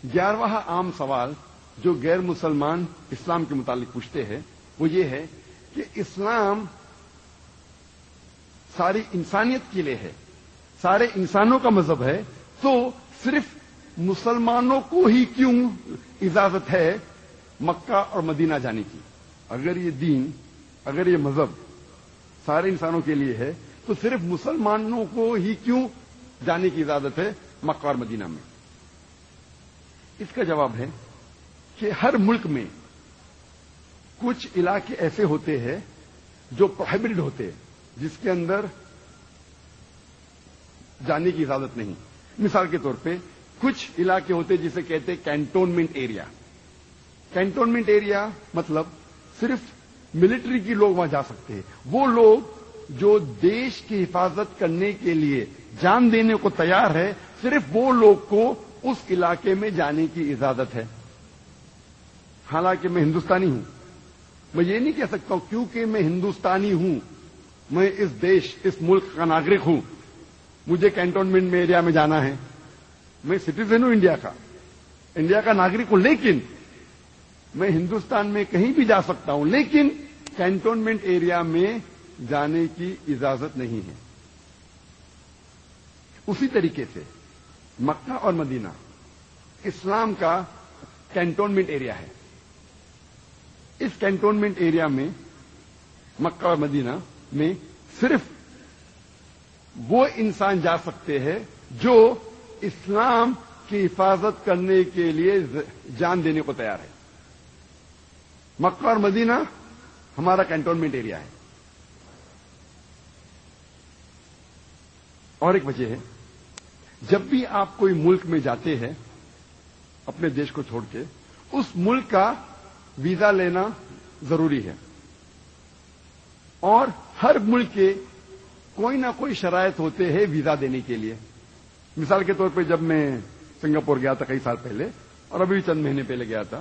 11واں عام سوال جو غیر مسلمان اسلام کے متعلق پوچھتے ہیں وہ یہ ہے کہ اسلام ساری انسانیت کے لیے ہے، سارے انسانوں کا مذہب ہے، تو صرف مسلمانوں کو ہی کیوں اجازت ہے مکہ اور مدینہ جانے کی؟ اگر یہ دین، اگر یہ مذہب سارے انسانوں کے لیے ہے تو صرف مسلمانوں کو ہی کیوں جانے کی اجازت ہے مکہ اور مدینہ میں؟ اس کا جواب ہے کہ ہر ملک میں کچھ علاقے ایسے ہوتے ہیں جو پروہیبٹڈ ہوتے ہیں، جس کے اندر جانے کی اجازت نہیں۔ مثال کے طور پہ کچھ علاقے ہوتے ہیں جسے کہتے ہیں کینٹونمنٹ ایریا۔ کینٹونمنٹ ایریا مطلب صرف ملٹری کی لوگ وہاں جا سکتے ہیں، وہ لوگ جو دیش کی حفاظت کرنے کے لیے جان دینے کو تیار ہے، صرف وہ لوگ کو اس علاقے میں جانے کی اجازت ہے۔ حالانکہ میں ہندوستانی ہوں، میں یہ نہیں کہہ سکتا ہوں کیونکہ میں ہندوستانی ہوں، میں اس دیش، اس ملک کا ناگرک ہوں، مجھے کینٹونمنٹ میں ایریا میں جانا ہے۔ میں سٹیزن ہوں انڈیا کا ناگرک ہوں، لیکن میں ہندوستان میں کہیں بھی جا سکتا ہوں، لیکن کینٹونمنٹ ایریا میں جانے کی اجازت نہیں ہے۔ اسی طریقے سے مکہ اور مدینہ اسلام کا کینٹونمنٹ ایریا ہے۔ اس کینٹونمنٹ ایریا میں مکہ اور مدینہ میں صرف وہ انسان جا سکتے ہیں جو اسلام کی حفاظت کرنے کے لیے جان دینے کو تیار ہے۔ مکہ اور مدینہ ہمارا کینٹونمنٹ ایریا ہے۔ اور ایک وجہ ہے، جب بھی آپ کوئی ملک میں جاتے ہیں اپنے دیش کو چھوڑ کے، اس ملک کا ویزا لینا ضروری ہے، اور ہر ملک کے کوئی نہ کوئی شرائط ہوتے ہیں ویزا دینے کے لیے۔ مثال کے طور پہ جب میں سنگاپور گیا تھا کئی سال پہلے، اور ابھی چند مہینے پہلے گیا تھا،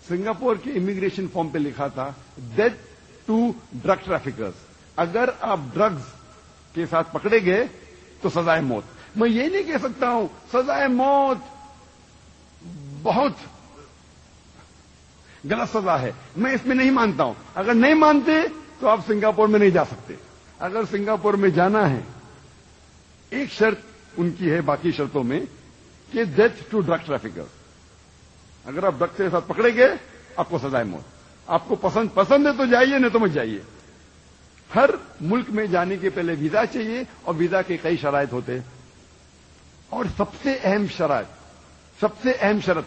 سنگاپور کے امیگریشن فارم پہ لکھا تھا ڈیتھ ٹو ڈرگ ٹریفکرز۔ اگر آپ ڈرگز کے ساتھ پکڑے گئے تو سزائے موت۔ میں یہ نہیں کہہ سکتا ہوں سزائے موت بہت غلط سزا ہے، میں اس میں نہیں مانتا ہوں۔ اگر نہیں مانتے تو آپ سنگاپور میں نہیں جا سکتے۔ اگر سنگاپور میں جانا ہے، ایک شرط ان کی ہے باقی شرطوں میں کہ ڈیتھ ٹو ڈرگ ٹریفکرز۔ اگر آپ ڈرگ کے ساتھ پکڑے گئے آپ کو سزائے موت۔ آپ کو پسند ہے تو جائیے، نہیں تو مت جائیے۔ ہر ملک میں جانے کے پہلے ویزا چاہیے، اور ویزا کے کئی شرائط ہوتے ہیں، اور سب سے اہم شرط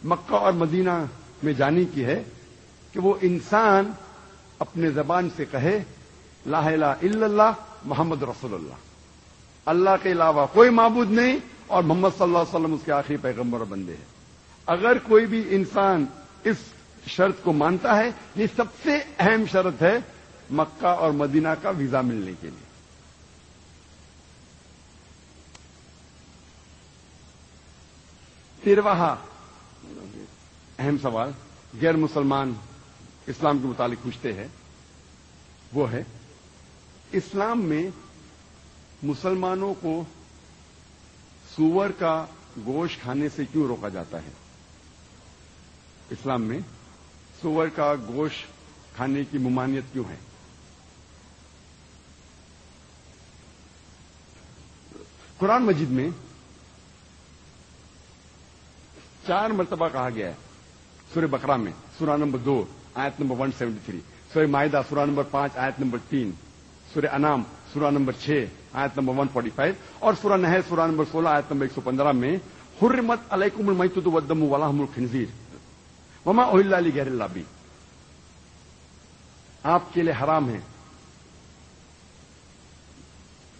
مکہ اور مدینہ میں جانے کی ہے کہ وہ انسان اپنے زبان سے کہے لا الہ الا اللہ محمد رسول اللہ، اللہ کے علاوہ کوئی معبود نہیں، اور محمد صلی اللہ علیہ وسلم اس کے آخری پیغمبر اور بندے ہیں۔ اگر کوئی بھی انسان اس شرط کو مانتا ہے، یہ سب سے اہم شرط ہے مکہ اور مدینہ کا ویزا ملنے کے لیے۔ 13واں اہم سوال غیر مسلمان اسلام کے متعلق پوچھتے ہیں، وہ ہے اسلام میں مسلمانوں کو سور کا گوشت کھانے سے کیوں روکا جاتا ہے؟ اسلام میں سور کا گوشت کھانے کی ممانعت کیوں ہے؟ قرآن مجید میں 4 مرتبہ کہا گیا ہے۔ سورہ بقرہ میں سورہ نمبر 2 آیت نمبر 173، سورہ مائدہ سورہ نمبر 5 آیت نمبر 3، سورہ انعام سورہ نمبر 6 آیت نمبر 145، اور سورہ نحل سورہ نمبر 16 آیت نمبر 115 میں حرمت علیکم المیتۃ والدم ولحم الخنزیر وما اہل لغیر اللہ بہ، آپ کے لیے حرام ہے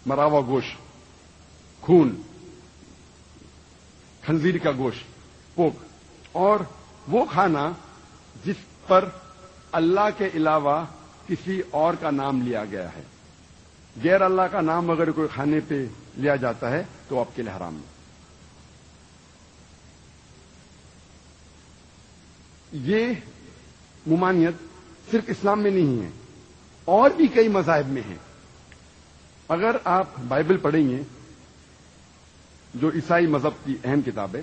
مرا ہوا گوشت، خون، خنزیر کا گوشت، پوک، اور وہ کھانا جس پر اللہ کے علاوہ کسی اور کا نام لیا گیا ہے۔ غیر اللہ کا نام اگر کوئی کھانے پہ لیا جاتا ہے تو آپ کے لیے حرام ہے۔ یہ ممانعت صرف اسلام میں نہیں ہے، اور بھی کئی مذاہب میں ہے۔ اگر آپ بائبل پڑھیں گے جو عیسائی مذہب کی اہم کتاب ہے،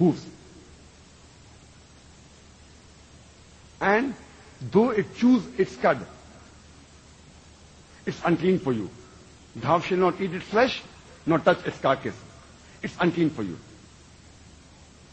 hooves, and though it chews its cud, it's unclean for you. Thou shalt not eat its flesh, nor touch its carcass. It's unclean for you.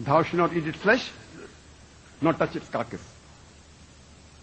thou shalt not eat its flesh, nor touch its carcass.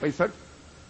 65,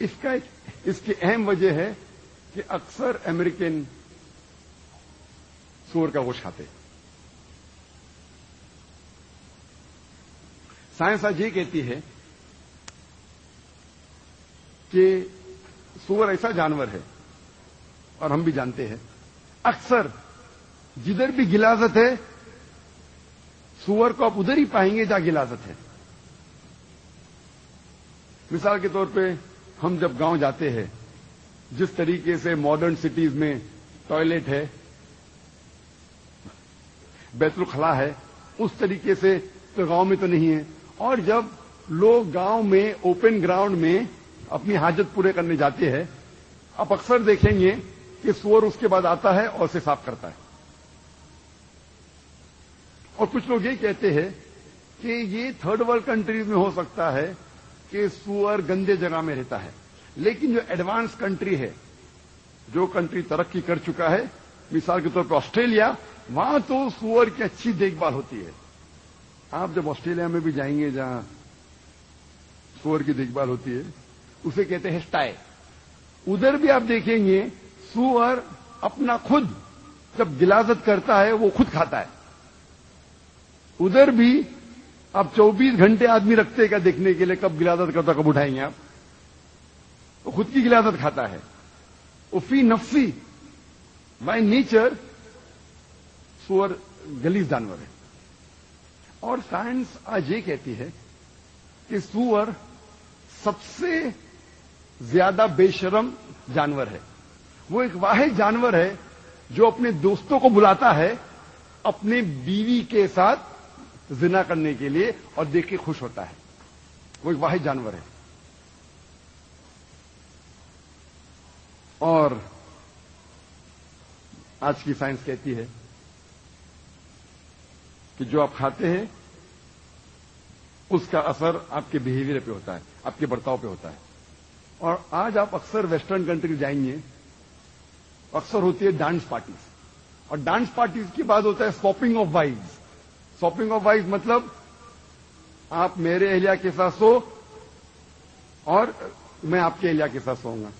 اس کی اہم وجہ ہے کہ اکثر American سور کا گوشت کھاتے. سائنس آج یہ کہتی ہے کہ سور ایسا جانور ہے، اور ہم بھی جانتے ہیں، اکثر جدھر بھی غلاظت ہے سور کو آپ ادھر ہی پائیں گے جہاں غلاظت ہے. مثال کے طور پہ ہم جب گاؤں جاتے ہیں، جس طریقے سے ماڈرن سٹیز میں ٹوائلٹ ہے، بیت الخلا ہے، اس طریقے سے تو گاؤں میں تو نہیں ہے. اور جب لوگ گاؤں میں اوپن گراؤنڈ میں اپنی حاجت پورے کرنے جاتے ہیں، آپ اکثر دیکھیں گے کہ سور اس کے بعد آتا ہے اور اسے صاف کرتا ہے. اور کچھ لوگ یہ کہتے ہیں کہ یہ تھرڈ ورلڈ کنٹریز میں ہو سکتا ہے کہ سور گندے جگہ میں رہتا ہے، لیکن جو ایڈوانس کنٹری ہے، جو کنٹری ترقی کر چکا ہے، مثال کے طور پر آسٹریلیا، وہاں تو سور کی اچھی دیکھ بھال ہوتی ہے. آپ جب آسٹریلیا میں بھی جائیں گے جہاں سور کی دیکھ بھال ہوتی ہے، اسے کہتے ہیں اسٹائے. ادھر بھی آپ دیکھیں گے سور اپنا خود جب غلاظت کرتا ہے وہ خود کھاتا ہے. ادھر بھی آپ 24 گھنٹے آدمی رکھتے کیا دیکھنے کے لیے کب غلاظت کرتا کب اٹھائیں گے آپ. وہ خود کی غلاظت کھاتا ہے. وہ فی نفسی بائی نیچر سور گلیز جانور ہے. اور سائنس آج یہ کہتی ہے کہ سور سب سے زیادہ بے شرم جانور ہے. وہ ایک واحد جانور ہے جو اپنے دوستوں کو بلاتا ہے اپنے بیوی کے ساتھ زنا کرنے کے لیے اور دیکھ کے خوش ہوتا ہے. وہ ایک واحد جانور ہے. اور آج کی سائنس کہتی ہے کہ جو آپ کھاتے ہیں اس کا اثر آپ کے بہیویئر پہ ہوتا ہے، آپ کے برتاؤ پہ ہوتا ہے. اور آج آپ اکثر ویسٹرن کنٹری جائیں گے، اکثر ہوتی ہے ڈانس پارٹیز، اور ڈانس پارٹیز کے بعد ہوتا ہے swapping of wives. Swapping of wives مطلب آپ میرے اہلیہ کے ساتھ سو اور میں آپ کے اہلیہ کے ساتھ سوؤں گا.